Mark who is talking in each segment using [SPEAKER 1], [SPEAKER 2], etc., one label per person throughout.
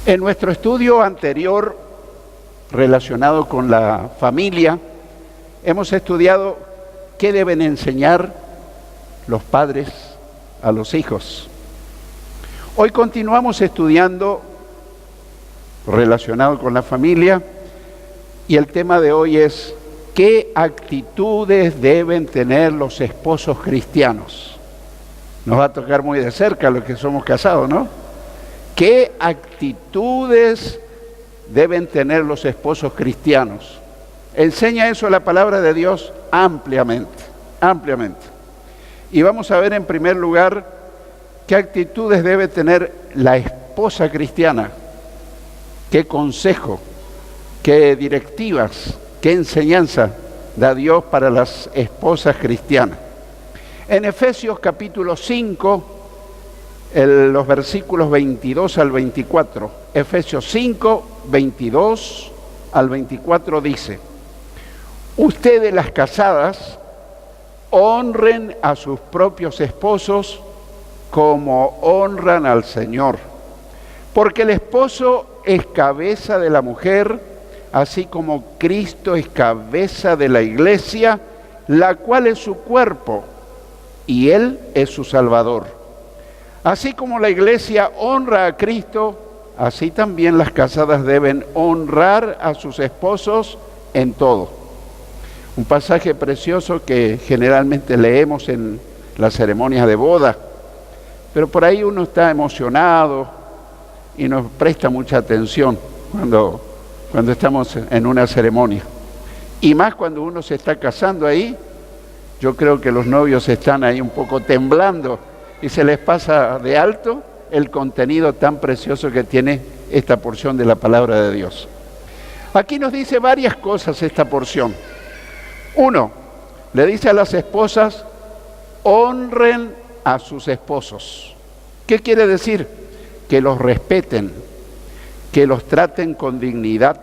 [SPEAKER 1] En nuestro estudio anterior relacionado con la familia, hemos estudiado qué deben enseñar los padres a los hijos. Hoy continuamos estudiando relacionado con la familia y el tema de hoy es ¿qué actitudes deben tener los esposos cristianos? Nos va a tocar muy de cerca los que somos casados, ¿no? ¿Qué actitudes deben tener los esposos cristianos? Enseña eso la palabra de Dios ampliamente. Y vamos a ver en primer lugar qué actitudes debe tener la esposa cristiana, qué consejo, qué directivas, qué enseñanza da Dios para las esposas cristianas. En Efesios capítulo 5, los versículos 22 al 24, Efesios 5, 22 al 24 dice: ustedes las casadas honren a sus propios esposos como honran al Señor, porque el esposo es cabeza de la mujer, así como Cristo es cabeza de la iglesia, la cual es su cuerpo, y Él es su Salvador. Así como la iglesia honra a Cristo, así también las casadas deben honrar a sus esposos en todo. Un pasaje precioso que generalmente leemos en las ceremonias de boda, pero por ahí uno está emocionado y nos presta mucha atención cuando estamos en una ceremonia. Y más cuando uno se está casando ahí, yo creo que los novios están ahí un poco temblando y se les pasa de alto el contenido tan precioso que tiene esta porción de la palabra de Dios. Aquí nos dice varias cosas esta porción. Uno, le dice a las esposas, honren a sus esposos. ¿Qué quiere decir? Que los respeten, que los traten con dignidad,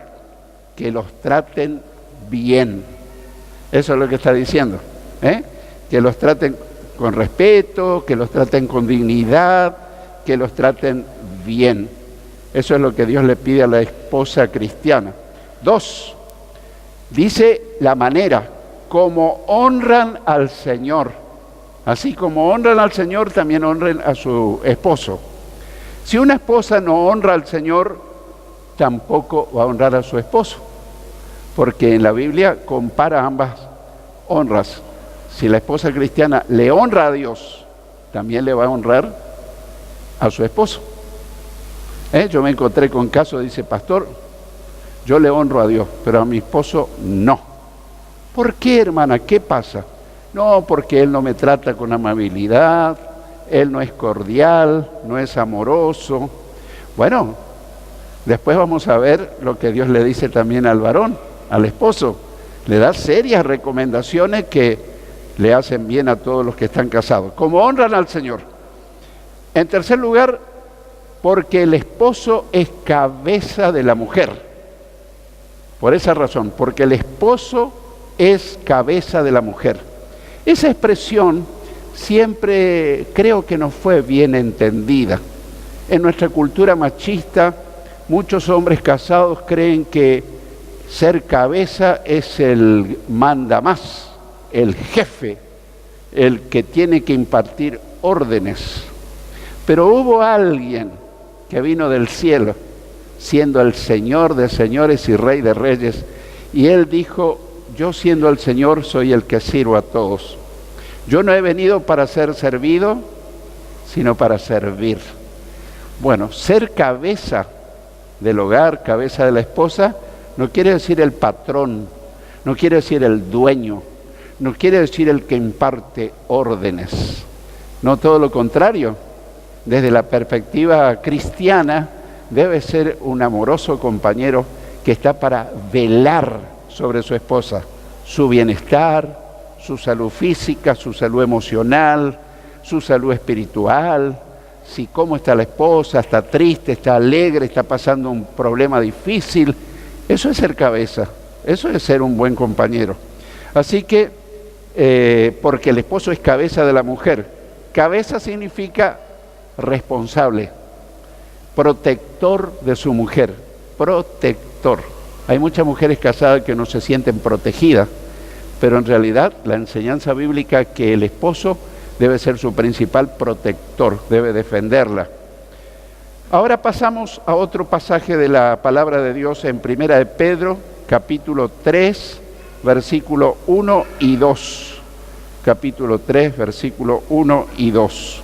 [SPEAKER 1] que los traten bien. Eso es lo que está diciendo, que los traten con respeto, que los traten con dignidad, que los traten bien. Eso es lo que Dios le pide a la esposa cristiana. Dos, dice la manera como honran al Señor. Así como honran al Señor, también honren a su esposo. Si una esposa no honra al Señor, tampoco va a honrar a su esposo, porque en la Biblia compara ambas honras. Si la esposa cristiana le honra a Dios, también le va a honrar a su esposo. Yo me encontré con casos, dice, pastor, yo le honro a Dios, pero a mi esposo no. ¿Por qué, hermana? ¿Qué pasa? No, porque él no me trata con amabilidad, él no es cordial, no es amoroso. Bueno, después vamos a ver lo que Dios le dice también al varón, al esposo. Le da serias recomendaciones que le hacen bien a todos los que están casados, como honran al Señor. En tercer lugar, porque el esposo es cabeza de la mujer. Por esa razón, porque el esposo es cabeza de la mujer. Esa expresión siempre creo que no fue bien entendida. En nuestra cultura machista, muchos hombres casados creen que ser cabeza es el mandamás, el jefe, el que tiene que impartir órdenes. Pero hubo alguien que vino del cielo, siendo el Señor de señores y Rey de reyes, y Él dijo, yo siendo el Señor soy el que sirvo a todos. Yo no he venido para ser servido, sino para servir. Bueno, ser cabeza del hogar, cabeza de la esposa, no quiere decir el patrón, no quiere decir el dueño, no quiere decir el que imparte órdenes. No, todo lo contrario. Desde la perspectiva cristiana, debe ser un amoroso compañero que está para velar sobre su esposa, su bienestar, su salud física, su salud emocional, su salud espiritual. Si cómo está la esposa, está triste, está alegre, está pasando un problema difícil. Eso es ser cabeza, eso es ser un buen compañero. Así que, porque el esposo es cabeza de la mujer. Cabeza significa responsable. protector de su mujer, protector. Hay muchas mujeres casadas que no se sienten protegidas, pero en realidad la enseñanza bíblica es que el esposo debe ser su principal protector, debe defenderla. Ahora pasamos a otro pasaje de la palabra de Dios en Primera de Pedro, capítulo 3, versículo 1 y 2. Capítulo 3, versículo 1 y 2.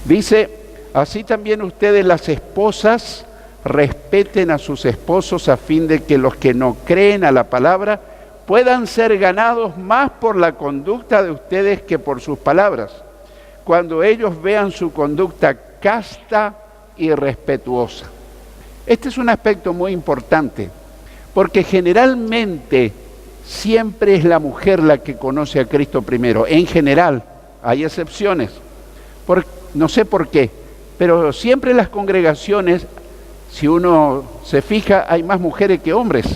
[SPEAKER 1] Dice: así también ustedes, las esposas, respeten a sus esposos, a fin de que los que no creen a la palabra puedan ser ganados más por la conducta de ustedes que por sus palabras, cuando ellos vean su conducta casta y respetuosa. Este es un aspecto muy importante, porque generalmente siempre es la mujer la que conoce a Cristo primero. En general, hay excepciones. No sé por qué, pero siempre en las congregaciones, si uno se fija, hay más mujeres que hombres.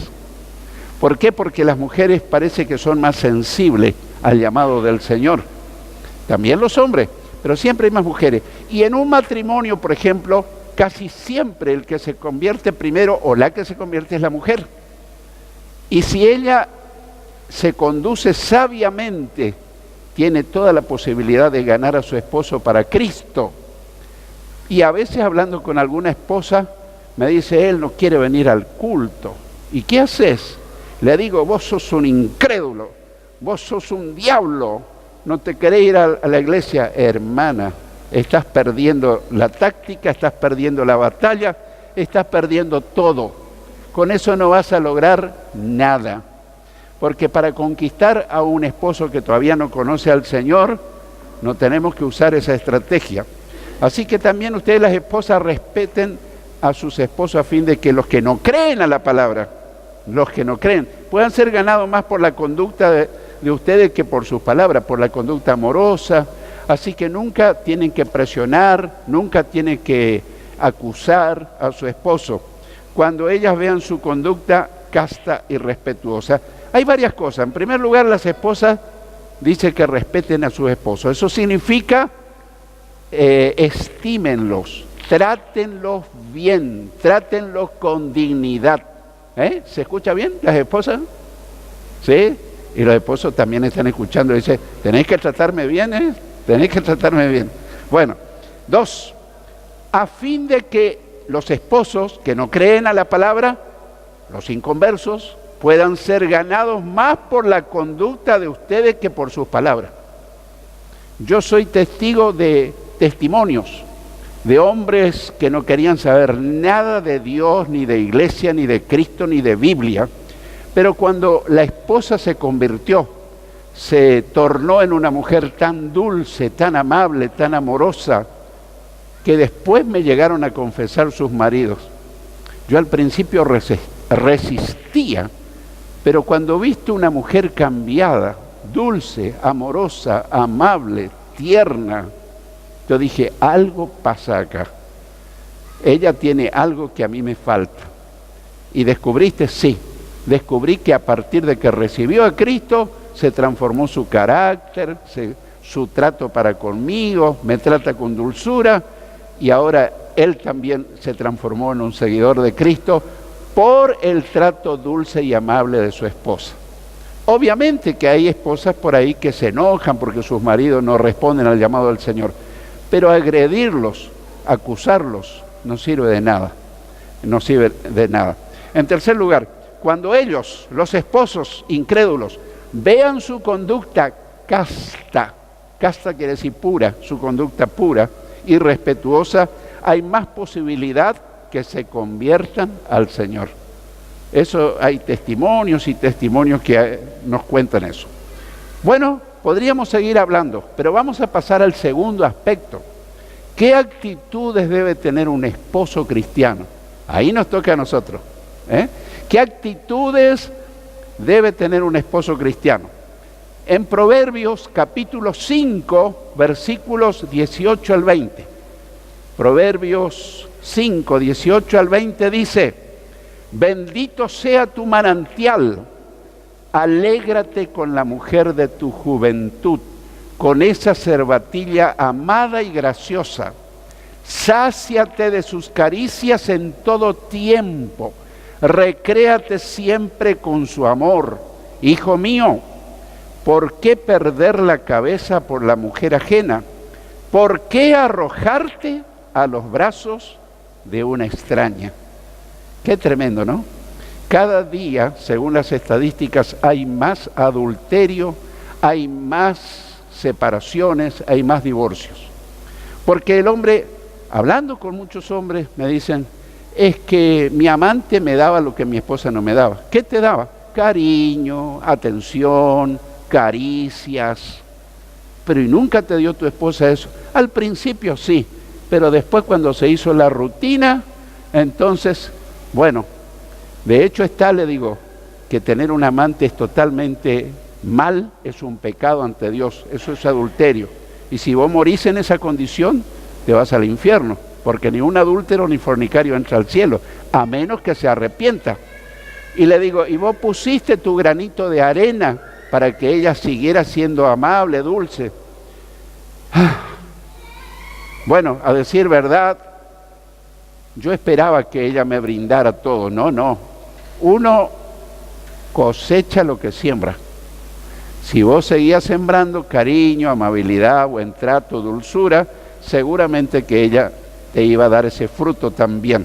[SPEAKER 1] ¿Por qué? Porque las mujeres parece que son más sensibles al llamado del Señor. También los hombres, pero siempre hay más mujeres. Y en un matrimonio, por ejemplo, casi siempre el que se convierte primero o la que se convierte es la mujer. Y si ella se conduce sabiamente, tiene toda la posibilidad de ganar a su esposo para Cristo. Y a veces, hablando con alguna esposa, me dice: él no quiere venir al culto. ¿Y qué haces? Le digo: vos sos un incrédulo, vos sos un diablo, no te querés ir a la iglesia. Hermana, estás perdiendo la táctica, estás perdiendo la batalla, estás perdiendo todo. Con eso no vas a lograr nada. Porque para conquistar a un esposo que todavía no conoce al Señor, no tenemos que usar esa estrategia. Así que también ustedes, las esposas, respeten a sus esposos, a fin de que los que no creen a la palabra, los que no creen, puedan ser ganados más por la conducta de ustedes que por sus palabras, por la conducta amorosa. Así que nunca tienen que presionar, nunca tienen que acusar a su esposo, cuando ellas vean su conducta casta y respetuosa. Hay varias cosas. En primer lugar, las esposas dicen que respeten a sus esposos. Eso significa estímenlos, trátenlos bien, trátenlos con dignidad. ¿Se escucha bien, las esposas? ¿Sí? Y los esposos también están escuchando. Dice: tenéis que tratarme bien, tenéis que tratarme bien. Bueno, 2, a fin de que los esposos que no creen a la palabra, los inconversos, puedan ser ganados más por la conducta de ustedes que por sus palabras. Yo soy testigo de testimonios de hombres que no querían saber nada de Dios, ni de iglesia, ni de Cristo, ni de Biblia, pero cuando la esposa se convirtió, se tornó en una mujer tan dulce, tan amable, tan amorosa, que después me llegaron a confesar sus maridos. Yo al principio resistía, pero cuando viste una mujer cambiada, dulce, amorosa, amable, tierna, yo dije: algo pasa acá. Ella tiene algo que a mí me falta. ¿Y descubriste? Sí. Descubrí que a partir de que recibió a Cristo, se transformó su carácter, su trato para conmigo, me trata con dulzura, y ahora él también se transformó en un seguidor de Cristo por el trato dulce y amable de su esposa. Obviamente que hay esposas por ahí que se enojan porque sus maridos no responden al llamado del Señor, pero agredirlos, acusarlos, no sirve de nada, no sirve de nada. En tercer lugar, cuando ellos, los esposos incrédulos, vean su conducta casta quiere decir pura, su conducta pura y respetuosa, hay más posibilidad que se conviertan al Señor. Eso, hay testimonios y testimonios que nos cuentan eso. Bueno, podríamos seguir hablando, pero vamos a pasar al segundo aspecto. ¿Qué actitudes debe tener un esposo cristiano? Ahí nos toca a nosotros. ¿Qué actitudes debe tener un esposo cristiano? En Proverbios capítulo 5, versículos 18 al 20. Proverbios 5, 18 al 20 dice: bendito sea tu manantial, alégrate con la mujer de tu juventud, con esa cervatilla amada y graciosa. Sáciate de sus caricias en todo tiempo. Recréate siempre con su amor. Hijo mío, ¿por qué perder la cabeza por la mujer ajena? ¿Por qué arrojarte a los brazos de una extraña? Qué tremendo, ¿no? Cada día, según las estadísticas, hay más adulterio, hay más separaciones, hay más divorcios. Porque el hombre, hablando con muchos hombres, me dicen, es que mi amante me daba lo que mi esposa no me daba. ¿Qué te daba? Cariño, atención, caricias. Pero ¿y nunca te dio tu esposa eso? Al principio sí, pero después cuando se hizo la rutina, entonces, bueno, de hecho está, le digo, que tener un amante es totalmente mal, es un pecado ante Dios, eso es adulterio. Y si vos morís en esa condición, te vas al infierno, porque ni un adúltero ni fornicario entra al cielo, a menos que se arrepienta. Y le digo, ¿y vos pusiste tu granito de arena para que ella siguiera siendo amable, dulce? Bueno, a decir verdad, yo esperaba que ella me brindara todo. No. Uno cosecha lo que siembra. Si vos seguías sembrando cariño, amabilidad, buen trato, dulzura, seguramente que ella te iba a dar ese fruto también.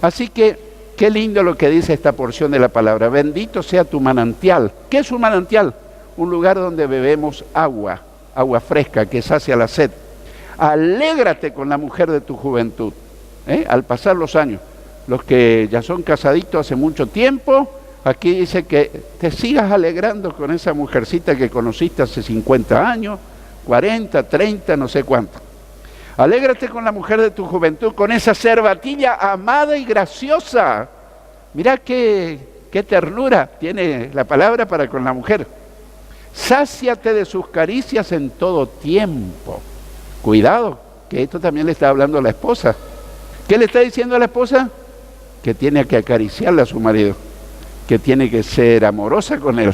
[SPEAKER 1] Así que, qué lindo lo que dice esta porción de la palabra. Bendito sea tu manantial. ¿Qué es un manantial? Un lugar donde bebemos agua fresca que sacia la sed. Alégrate con la mujer de tu juventud. Al pasar los años, los que ya son casaditos hace mucho tiempo, aquí dice que te sigas alegrando con esa mujercita que conociste hace 50 años, 40, 30, no sé cuánto. Alégrate con la mujer de tu juventud, con esa cervatilla amada y graciosa. Mirá qué ternura tiene la palabra para con la mujer. Sáciate de sus caricias en todo tiempo. Cuidado, que esto también le está hablando a la esposa. ¿Qué le está diciendo a la esposa? Que tiene que acariciarle a su marido, que tiene que ser amorosa con él.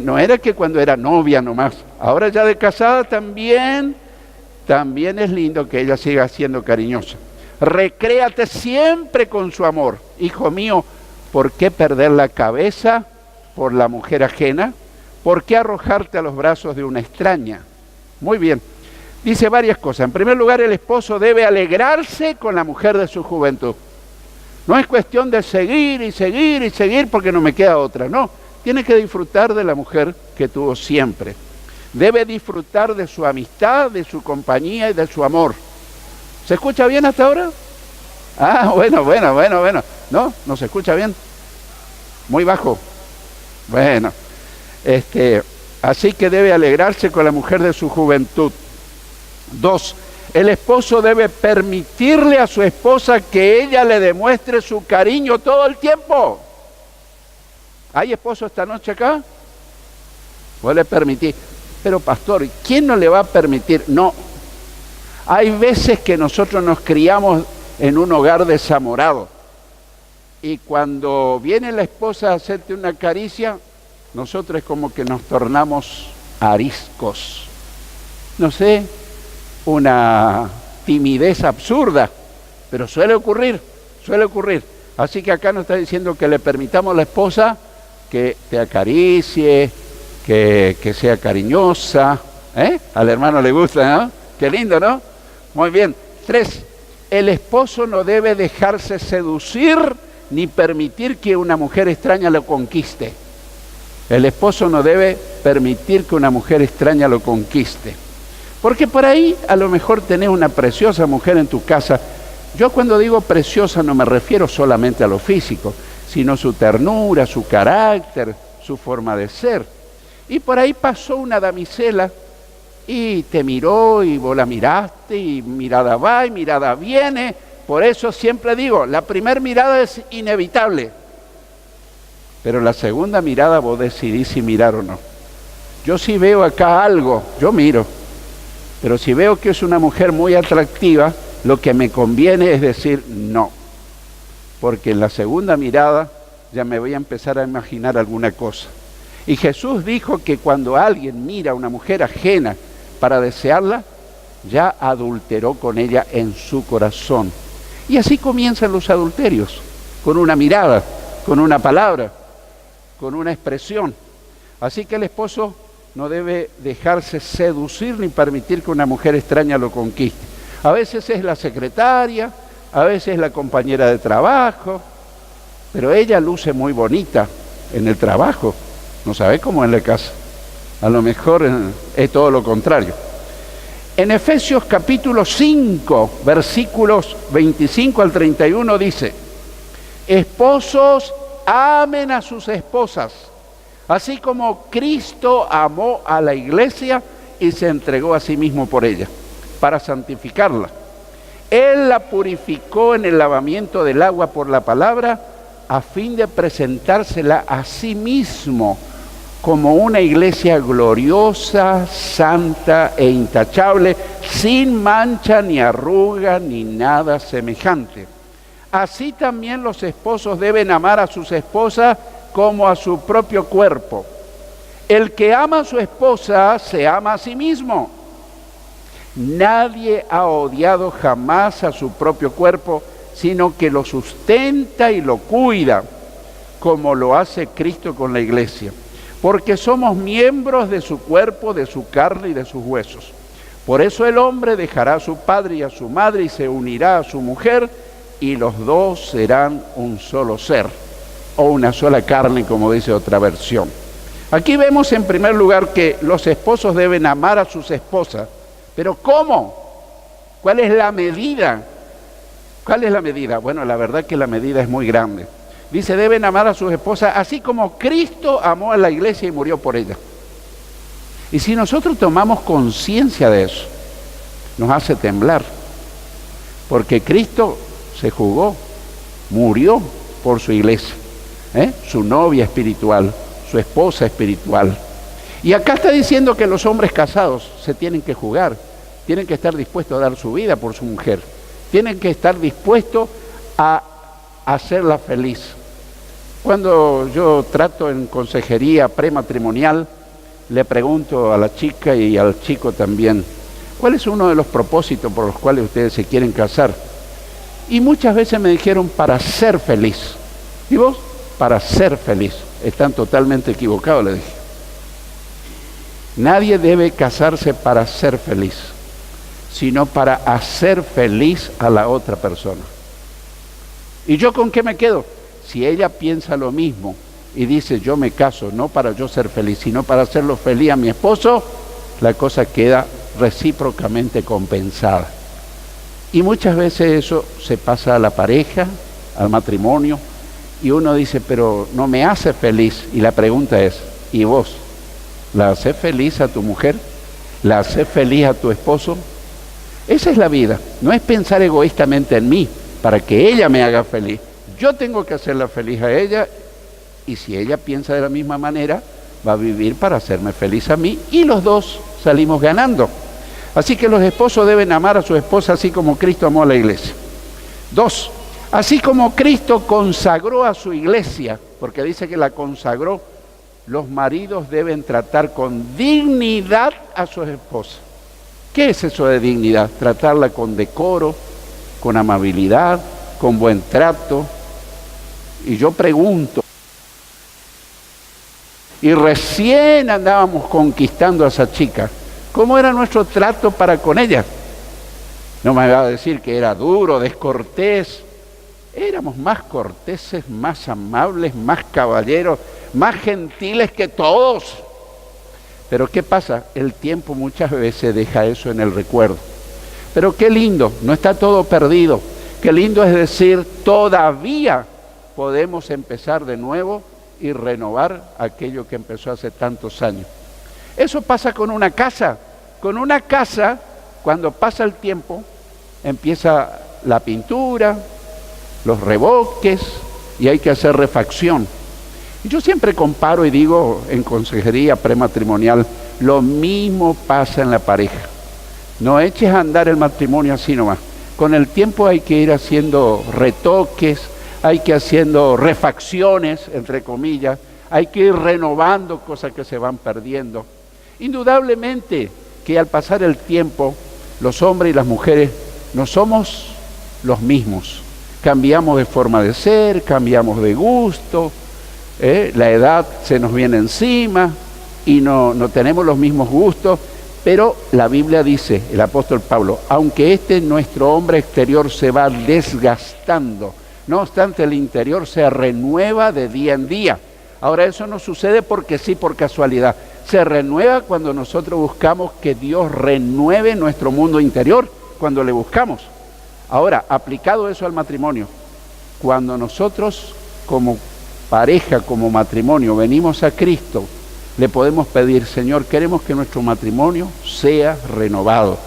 [SPEAKER 1] No era que cuando era novia nomás, ahora ya de casada también es lindo que ella siga siendo cariñosa. Recréate siempre con su amor. Hijo mío, ¿por qué perder la cabeza por la mujer ajena? ¿Por qué arrojarte a los brazos de una extraña? Muy bien. Dice varias cosas. En primer lugar, el esposo debe alegrarse con la mujer de su juventud. No es cuestión de seguir y seguir y seguir porque no me queda otra. No, tiene que disfrutar de la mujer que tuvo siempre. Debe disfrutar de su amistad, de su compañía y de su amor. ¿Se escucha bien hasta ahora? Ah, bueno. ¿No se escucha bien? Muy bajo. Bueno, así que debe alegrarse con la mujer de su juventud. 2, el esposo debe permitirle a su esposa que ella le demuestre su cariño todo el tiempo. ¿Hay esposo esta noche acá? Vos le permitís. Pero pastor, ¿quién no le va a permitir? No. Hay veces que nosotros nos criamos en un hogar desamorado. Y cuando viene la esposa a hacerte una caricia, nosotros es como que nos tornamos ariscos. No sé, una timidez absurda, pero suele ocurrir. Así que acá nos está diciendo que le permitamos a la esposa que te acaricie, que sea cariñosa. Al hermano le gusta, ¿no? Qué lindo, ¿no? Muy bien. 3, el esposo no debe dejarse seducir ni permitir que una mujer extraña lo conquiste. El esposo no debe permitir que una mujer extraña lo conquiste. Porque por ahí a lo mejor tenés una preciosa mujer en tu casa. Yo cuando digo preciosa no me refiero solamente a lo físico, sino su ternura, su carácter, su forma de ser. Y por ahí pasó una damisela y te miró y vos la miraste y mirada va y mirada viene. Por eso siempre digo, la primera mirada es inevitable, pero la segunda mirada vos decidís si mirar o no. Yo si veo acá algo, yo miro. Pero si veo que es una mujer muy atractiva, lo que me conviene es decir no. Porque en la segunda mirada ya me voy a empezar a imaginar alguna cosa. Y Jesús dijo que cuando alguien mira a una mujer ajena para desearla, ya adulteró con ella en su corazón. Y así comienzan los adulterios, con una mirada, con una palabra, con una expresión. Así que el esposo no debe dejarse seducir ni permitir que una mujer extraña lo conquiste. A veces es la secretaria, a veces es la compañera de trabajo, pero ella luce muy bonita en el trabajo, no sabe cómo en la casa. A lo mejor es todo lo contrario. En Efesios capítulo 5, versículos 25 al 31 dice: esposos, amen a sus esposas, así como Cristo amó a la iglesia y se entregó a sí mismo por ella, para santificarla. Él la purificó en el lavamiento del agua por la palabra, a fin de presentársela a sí mismo como una iglesia gloriosa, santa e intachable, sin mancha ni arruga ni nada semejante. Así también los esposos deben amar a sus esposas como a su propio cuerpo. El que ama a su esposa se ama a sí mismo. Nadie ha odiado jamás a su propio cuerpo, sino que lo sustenta y lo cuida, como lo hace Cristo con la iglesia. Porque somos miembros de su cuerpo, de su carne y de sus huesos. Por eso el hombre dejará a su padre y a su madre y se unirá a su mujer, y los dos serán un solo ser, o una sola carne, como dice otra versión. Aquí vemos en primer lugar que los esposos deben amar a sus esposas. ¿Pero cómo? ¿Cuál es la medida? ¿Cuál es la medida? Bueno, la verdad que la medida es muy grande. Dice, deben amar a sus esposas así como Cristo amó a la iglesia y murió por ella. Y si nosotros tomamos conciencia de eso, nos hace temblar. Porque Cristo se jugó, murió por su iglesia, su novia espiritual, su esposa espiritual. Y acá está diciendo que los hombres casados se tienen que jugar, tienen que estar dispuestos a dar su vida por su mujer, tienen que estar dispuestos a hacerla feliz. Cuando yo trato en consejería prematrimonial, le pregunto a la chica y al chico también, ¿cuál es uno de los propósitos por los cuales ustedes se quieren casar? Y muchas veces me dijeron, para ser feliz. ¿Y vos? Para ser feliz. Están totalmente equivocados, le dije. Nadie debe casarse para ser feliz, sino para hacer feliz a la otra persona. ¿Y yo con qué me quedo? Si ella piensa lo mismo y dice, yo me caso no para yo ser feliz, sino para hacerlo feliz a mi esposo, la cosa queda recíprocamente compensada. Y muchas veces eso se pasa a la pareja, al matrimonio, y uno dice, pero no me hace feliz. Y la pregunta es, ¿y vos? ¿La haces feliz a tu mujer? ¿La haces feliz a tu esposo? Esa es la vida. No es pensar egoístamente en mí para que ella me haga feliz. Yo tengo que hacerla feliz a ella, y si ella piensa de la misma manera, va a vivir para hacerme feliz a mí, y los dos salimos ganando. Así que los esposos deben amar a su esposa así como Cristo amó a la iglesia. 2, así como Cristo consagró a su iglesia, porque dice que la consagró, los maridos deben tratar con dignidad a sus esposas. ¿Qué es eso de dignidad? Tratarla con decoro, con amabilidad, con buen trato. Y yo pregunto, y recién andábamos conquistando a esa chica, ¿cómo era nuestro trato para con ella? No me va a decir que era duro, descortés. Éramos más corteses, más amables, más caballeros, más gentiles que todos. Pero ¿qué pasa? El tiempo muchas veces deja eso en el recuerdo. Pero qué lindo, no está todo perdido. Qué lindo es decir, todavía podemos empezar de nuevo y renovar aquello que empezó hace tantos años. Eso pasa con una casa. Con una casa, cuando pasa el tiempo, empieza la pintura, los revoques, y hay que hacer refacción. Y yo siempre comparo y digo en consejería prematrimonial, lo mismo pasa en la pareja. No eches a andar el matrimonio así nomás. Con el tiempo hay que ir haciendo retoques, hay que haciendo refacciones, entre comillas, hay que ir renovando cosas que se van perdiendo. Indudablemente que al pasar el tiempo Los hombres y las mujeres no somos los mismos. Cambiamos de forma de ser, cambiamos de gusto, la edad se nos viene encima y no tenemos los mismos gustos, pero la Biblia dice, el apóstol Pablo, aunque nuestro hombre exterior se va desgastando, no obstante el interior se renueva de día en día. Ahora eso no sucede porque sí, por casualidad. Se renueva cuando nosotros buscamos que Dios renueve nuestro mundo interior, cuando le buscamos. Ahora, aplicado eso al matrimonio, cuando nosotros como pareja, como matrimonio, venimos a Cristo, le podemos pedir, Señor, queremos que nuestro matrimonio sea renovado,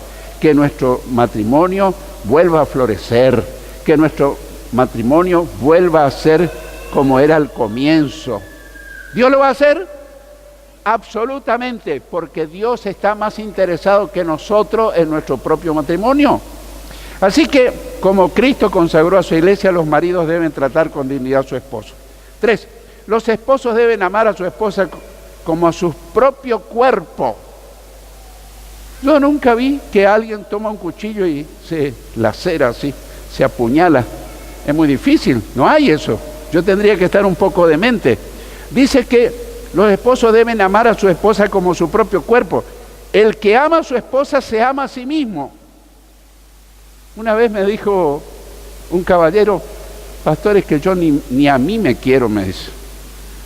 [SPEAKER 1] que nuestro matrimonio vuelva a florecer, que nuestro matrimonio vuelva a ser como era al comienzo. ¿Dios lo va a hacer? Absolutamente, porque Dios está más interesado que nosotros en nuestro propio matrimonio. Así que, como Cristo consagró a su iglesia, los maridos deben tratar con dignidad a su esposo. 3, los esposos deben amar a su esposa como a su propio cuerpo. Yo nunca vi que alguien toma un cuchillo y se lacera así, se apuñala. Es muy difícil, no hay eso. Yo tendría que estar un poco demente. Dice que los esposos deben amar a su esposa como su propio cuerpo. El que ama a su esposa se ama a sí mismo. Una vez me dijo un caballero, pastor, es que yo ni a mí me quiero, me dice.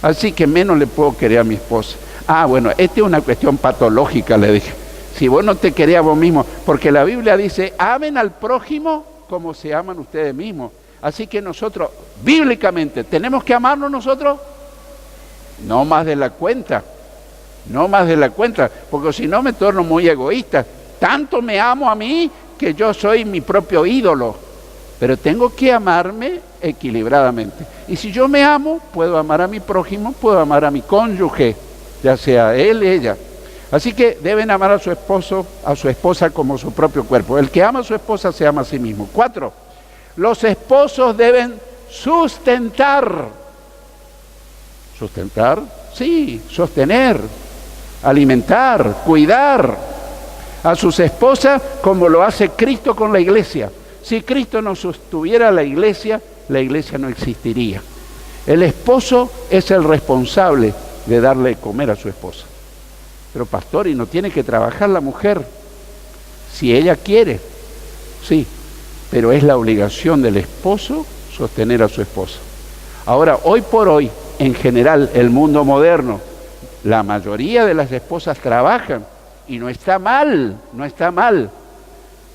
[SPEAKER 1] Así que menos le puedo querer a mi esposa. Ah, bueno, esta es una cuestión patológica, le dije. Si vos no te querés a vos mismo, porque la Biblia dice, amen al prójimo como se aman ustedes mismos. Así que nosotros, bíblicamente, ¿tenemos que amarnos nosotros? No más de la cuenta, no más de la cuenta, porque si no me torno muy egoísta. Tanto me amo a mí que yo soy mi propio ídolo, pero tengo que amarme equilibradamente. Y si yo me amo, puedo amar a mi prójimo, puedo amar a mi cónyuge, ya sea él, ella. Así que deben amar a su esposo, a su esposa como su propio cuerpo. El que ama a su esposa se ama a sí mismo. 4, los esposos deben sustentar. ¿Sustentar? Sí, sostener, alimentar, cuidar a sus esposas como lo hace Cristo con la iglesia. Si Cristo no sostuviera la iglesia no existiría. El esposo es el responsable de darle de comer a su esposa. Pero pastor, ¿y no tiene que trabajar la mujer? Si ella quiere, sí, pero es la obligación del esposo sostener a su esposa. Ahora, hoy por hoy, en general, el mundo moderno, la mayoría de las esposas trabajan, y no está mal, no está mal,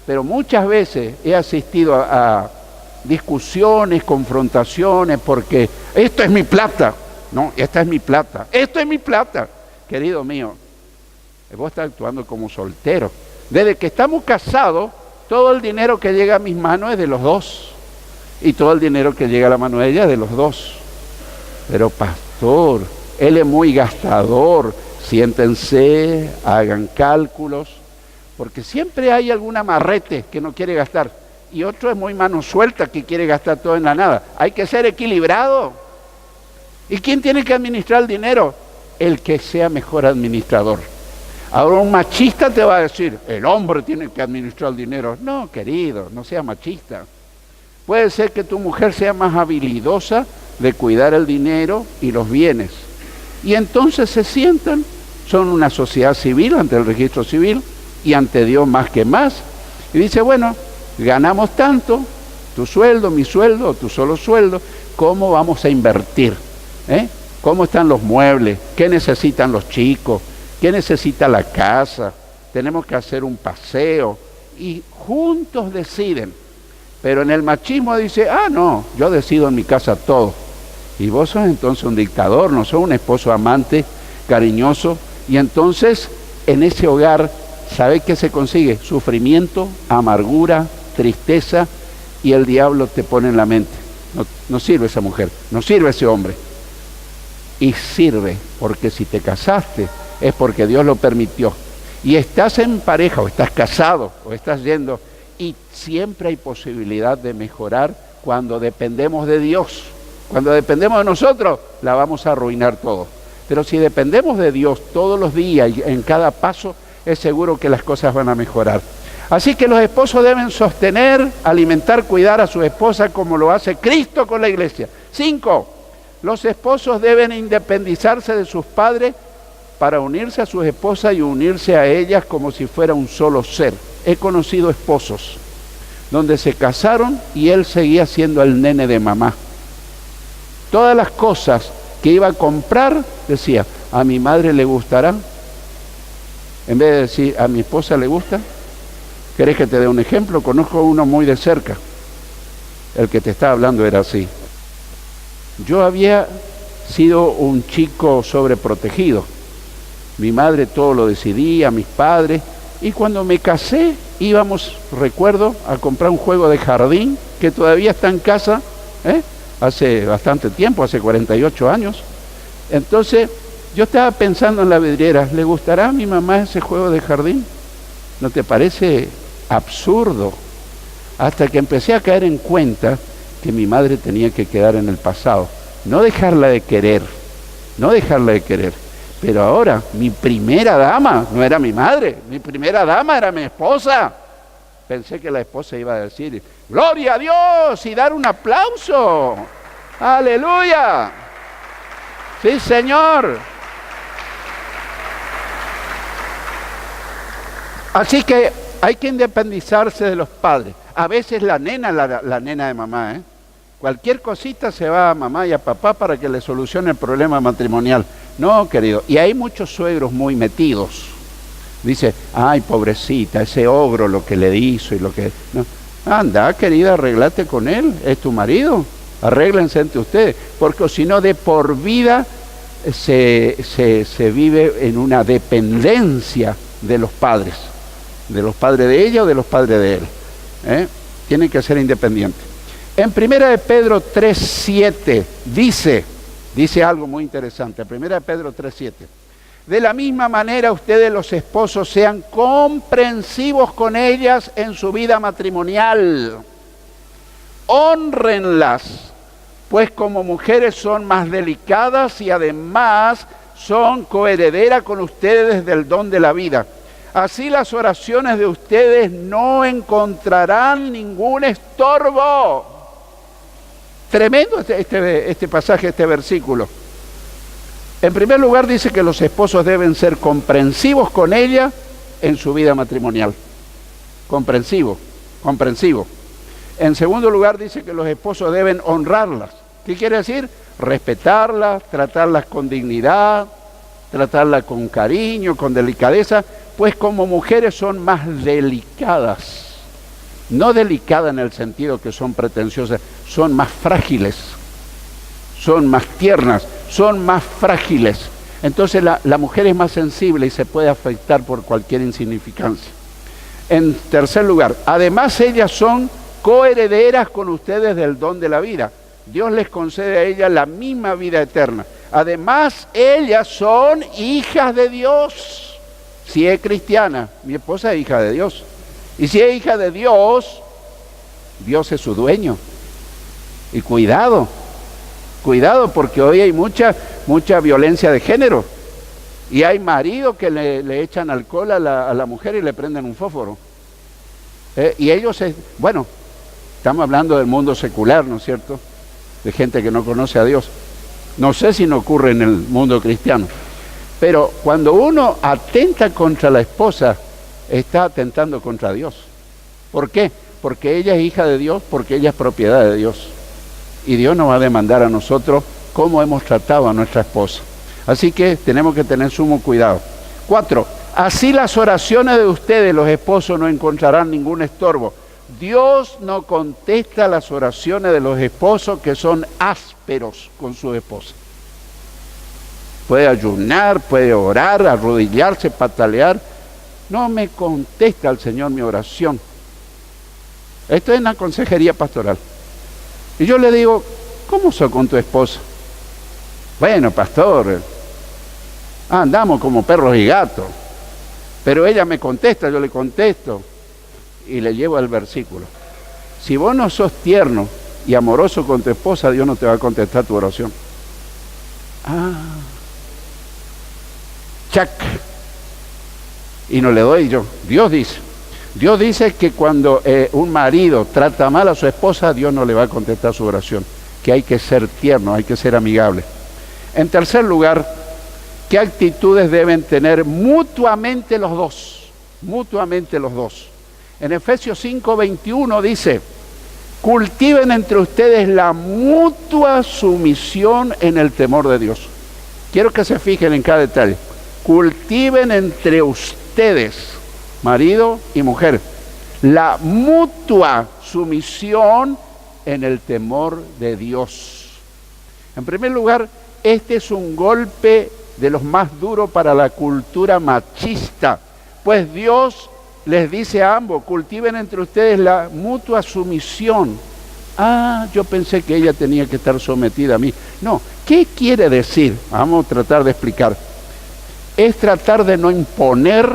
[SPEAKER 1] pero muchas veces he asistido a discusiones, confrontaciones, porque esto es mi plata, no, esta es mi plata, esto es mi plata. Querido mío, vos estás actuando como soltero. Desde que estamos casados, todo el dinero que llega a mis manos es de los dos, y todo el dinero que llega a la mano de ella es de los dos. Pero pastor, él es muy gastador. Siéntense, hagan cálculos, porque siempre hay algún amarrete que no quiere gastar y otro es muy mano suelta que quiere gastar todo en la nada. Hay que ser equilibrado. ¿Y quién tiene que administrar el dinero? El que sea mejor administrador. Ahora un machista te va a decir, el hombre tiene que administrar el dinero. No, querido, no sea machista. Puede ser que tu mujer sea más habilidosa de cuidar el dinero y los bienes. Y entonces se sientan, son una sociedad civil ante el registro civil y ante Dios más que más. Y dice, bueno, ganamos tanto, tu sueldo, mi sueldo, tu solo sueldo, ¿cómo vamos a invertir? ¿Cómo están los muebles? ¿Qué necesitan los chicos? ¿Qué necesita la casa? Tenemos que hacer un paseo. Y juntos deciden. Pero en el machismo dice, no, yo decido en mi casa todo. Y vos sos entonces un dictador, no sos un esposo amante, cariñoso. Y entonces, en ese hogar, ¿sabés qué se consigue? Sufrimiento, amargura, tristeza, y el diablo te pone en la mente. No sirve esa mujer, no sirve ese hombre. Y sirve, porque si te casaste, es porque Dios lo permitió. Y estás en pareja, o estás casado, o estás yendo, y siempre hay posibilidad de mejorar cuando dependemos de Dios. Cuando dependemos de nosotros, la vamos a arruinar todo. Pero si dependemos de Dios todos los días y en cada paso, es seguro que las cosas van a mejorar. Así que los esposos deben sostener, alimentar, cuidar a su esposa como lo hace Cristo con la iglesia. 5. Los esposos deben independizarse de sus padres para unirse a sus esposas y unirse a ellas como si fuera un solo ser. He conocido esposos donde se casaron y él seguía siendo el nene de mamá. Todas las cosas que iba a comprar, decía, a mi madre le gustará. En vez de decir, a mi esposa le gusta. ¿Querés que te dé un ejemplo? Conozco uno muy de cerca. El que te estaba hablando era así. Yo había sido un chico sobreprotegido. Mi madre todo lo decidía, mis padres. Y cuando me casé, íbamos, recuerdo, a comprar un juego de jardín que todavía está en casa, hace bastante tiempo, hace 48 años. Entonces, yo estaba pensando en la vidriera, ¿le gustará a mi mamá ese juego de jardín? ¿No te parece absurdo? Hasta que empecé a caer en cuenta que mi madre tenía que quedar en el pasado. No dejarla de querer, Pero ahora, mi primera dama no era mi madre, mi primera dama era mi esposa. Pensé que la esposa iba a decir, ¡Gloria a Dios! Y dar un aplauso. ¡Aleluya! ¡Sí, Señor! Así que hay que independizarse de los padres. A veces la nena de mamá, cualquier cosita se va a mamá y a papá para que le solucione el problema matrimonial. No, querido. Y hay muchos suegros muy metidos. Dice, ay, pobrecita, ese ogro lo que le hizo y lo que... No. Anda, querida, arréglate con él. Es tu marido. Arréglense entre ustedes. Porque si no, de por vida se vive en una dependencia de los padres. De los padres de ella o de los padres de él. Tienen que ser independientes. En 1 Pedro 3:7 dice algo muy interesante. 1 Pedro 3:7. De la misma manera ustedes los esposos sean comprensivos con ellas en su vida matrimonial. Hónrenlas, pues como mujeres son más delicadas y además son coherederas con ustedes del don de la vida. Así las oraciones de ustedes no encontrarán ningún estorbo. Tremendo este pasaje, este versículo. En primer lugar dice que los esposos deben ser comprensivos con ella en su vida matrimonial. Comprensivo. En segundo lugar dice que los esposos deben honrarlas. ¿Qué quiere decir? Respetarlas, tratarlas con dignidad, tratarlas con cariño, con delicadeza, pues como mujeres son más delicadas. No delicadas en el sentido que son pretenciosas, son más frágiles, son más tiernas, son más frágiles. Entonces la mujer es más sensible y se puede afectar por cualquier insignificancia. En tercer lugar, además ellas son coherederas con ustedes del don de la vida. Dios les concede a ellas la misma vida eterna. Además, ellas son hijas de Dios. Si es cristiana, mi esposa es hija de Dios. Y si es hija de Dios, Dios es su dueño. Y cuidado porque hoy hay mucha violencia de género. Y hay maridos que le echan alcohol a la mujer y le prenden un fósforo. Y ellos, estamos hablando del mundo secular, ¿no es cierto? De gente que no conoce a Dios. No sé si no ocurre en el mundo cristiano. Pero cuando uno atenta contra la esposa, está atentando contra Dios. ¿Por qué? Porque ella es hija de Dios, porque ella es propiedad de Dios. Y Dios nos va a demandar a nosotros cómo hemos tratado a nuestra esposa. Así que tenemos que tener sumo cuidado. 4. Así las oraciones de ustedes, los esposos, no encontrarán ningún estorbo. Dios no contesta las oraciones de los esposos que son ásperos con su esposa. Puede ayunar, puede orar, arrodillarse, patalear. No me contesta el Señor mi oración. Esto es una consejería pastoral. Y yo le digo, ¿cómo soy con tu esposa? Bueno, pastor, andamos como perros y gatos. Pero ella me contesta, yo le contesto. Y le llevo el versículo. Si vos no sos tierno y amoroso con tu esposa, Dios no te va a contestar tu oración. Chac. Y no le doy yo. Dios dice. Dios dice que cuando un marido trata mal a su esposa, Dios no le va a contestar su oración, que hay que ser tierno, hay que ser amigable. En tercer lugar, ¿qué actitudes deben tener mutuamente los dos? Mutuamente los dos. En Efesios 5:21 dice, cultiven entre ustedes la mutua sumisión en el temor de Dios. Quiero que se fijen en cada detalle. Cultiven entre ustedes, marido y mujer, la mutua sumisión en el temor de Dios. En primer lugar, este es un golpe de los más duros para la cultura machista, pues Dios les dice a ambos, cultiven entre ustedes la mutua sumisión. Ah, yo pensé que ella tenía que estar sometida a mí. No, ¿qué quiere decir? Vamos a tratar de explicar. Es tratar de no imponer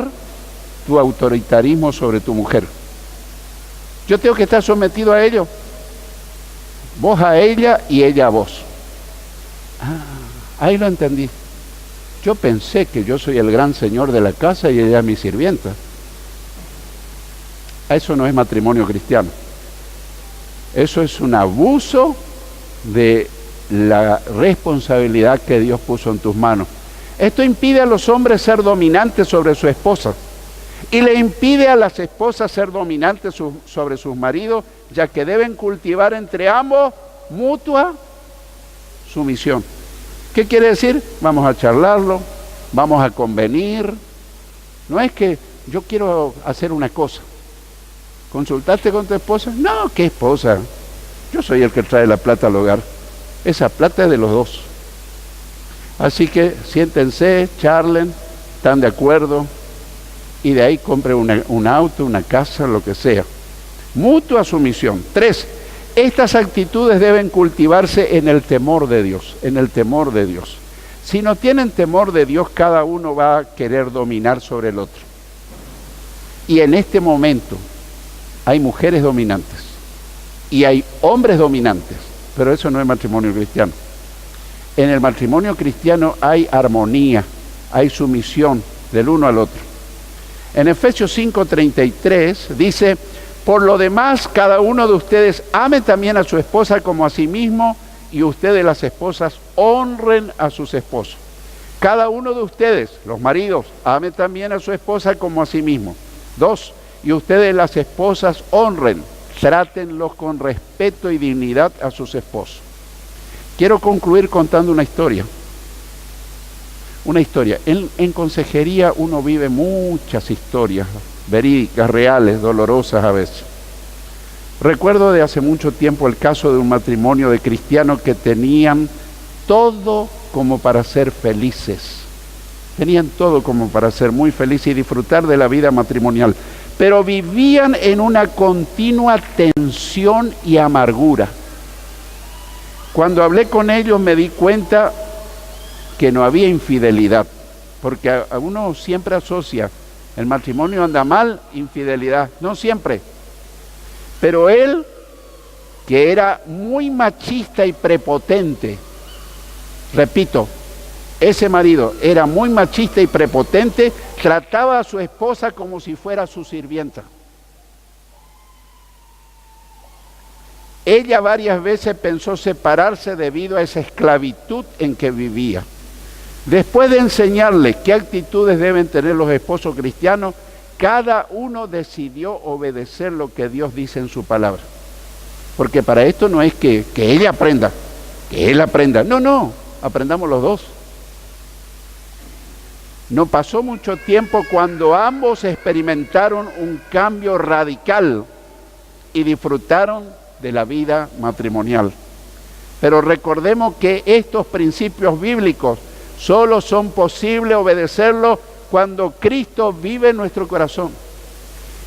[SPEAKER 1] tu autoritarismo sobre tu mujer. Yo tengo que estar sometido a ello. Vos a ella y ella a vos. Ah, ahí lo entendí. Yo pensé que yo soy el gran señor de la casa y ella es mi sirvienta. Eso no es matrimonio cristiano. Eso es un abuso de la responsabilidad que Dios puso en tus manos. Esto impide a los hombres ser dominantes sobre su esposa y le impide a las esposas ser dominantes sobre sus maridos, ya que deben cultivar entre ambos mutua sumisión. ¿Qué quiere decir? Vamos a charlarlo, vamos a convenir. No es que yo quiero hacer una cosa. ¿Consultaste con tu esposa? No, ¿qué esposa? Yo soy el que trae la plata al hogar. Esa plata es de los dos. Así que siéntense, charlen, están de acuerdo y de ahí compren un auto, una casa, lo que sea. Mutua sumisión. 3. Estas actitudes deben cultivarse en el temor de Dios, en el temor de Dios. Si no tienen temor de Dios, cada uno va a querer dominar sobre el otro. Y en este momento hay mujeres dominantes y hay hombres dominantes, pero eso no es matrimonio cristiano. En el matrimonio cristiano hay armonía, hay sumisión del uno al otro. En Efesios 5:33 dice, por lo demás, cada uno de ustedes ame también a su esposa como a sí mismo, y ustedes las esposas honren a sus esposos. Cada uno de ustedes, los maridos, ame también a su esposa como a sí mismo. 2, y ustedes las esposas honren, trátenlos con respeto y dignidad a sus esposos. Quiero concluir contando una historia. Una historia. En consejería uno vive muchas historias, verídicas, reales, dolorosas a veces. Recuerdo de hace mucho tiempo el caso de un matrimonio de cristianos que tenían todo como para ser felices. Tenían todo como para ser muy felices y disfrutar de la vida matrimonial. Pero vivían en una continua tensión y amargura. Cuando hablé con ellos me di cuenta que no había infidelidad, porque a uno siempre asocia, el matrimonio anda mal, infidelidad, no siempre. Pero él, que era muy machista y prepotente, repito, ese marido era muy machista y prepotente, trataba a su esposa como si fuera su sirvienta. Ella varias veces pensó separarse debido a esa esclavitud en que vivía. Después de enseñarle qué actitudes deben tener los esposos cristianos, cada uno decidió obedecer lo que Dios dice en su palabra. Porque para esto no es que ella aprenda, que él aprenda. No, aprendamos los dos. No pasó mucho tiempo cuando ambos experimentaron un cambio radical y disfrutaron de la vida matrimonial. Pero recordemos que estos principios bíblicos solo son posibles obedecerlos cuando Cristo vive en nuestro corazón,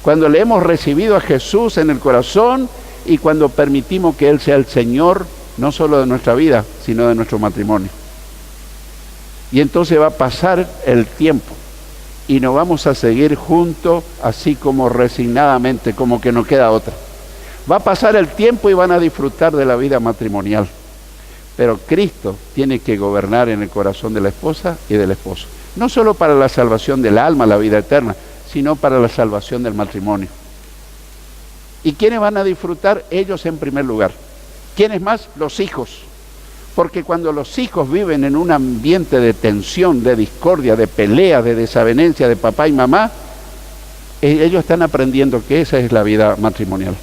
[SPEAKER 1] cuando le hemos recibido a Jesús en el corazón y cuando permitimos que Él sea el Señor, no solo de nuestra vida, sino de nuestro matrimonio. Y entonces va a pasar el tiempo y nos vamos a seguir juntos así como resignadamente, como que no queda otra. Va a pasar el tiempo y van a disfrutar de la vida matrimonial. Pero Cristo tiene que gobernar en el corazón de la esposa y del esposo. No solo para la salvación del alma, la vida eterna, sino para la salvación del matrimonio. ¿Y quiénes van a disfrutar? Ellos en primer lugar. ¿Quiénes más? Los hijos. Porque cuando los hijos viven en un ambiente de tensión, de discordia, de pelea, de desavenencia de papá y mamá, ellos están aprendiendo que esa es la vida matrimonial.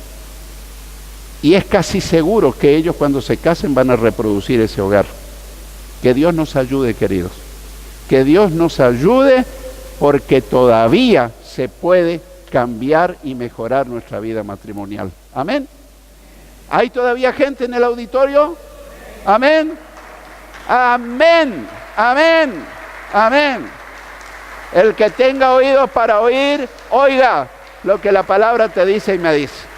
[SPEAKER 1] Y es casi seguro que ellos cuando se casen van a reproducir ese hogar. Que Dios nos ayude, queridos. Que Dios nos ayude porque todavía se puede cambiar y mejorar nuestra vida matrimonial. Amén. ¿Hay todavía gente en el auditorio? Amén. Amén. Amén. Amén. El que tenga oídos para oír, oiga lo que la palabra te dice y me dice.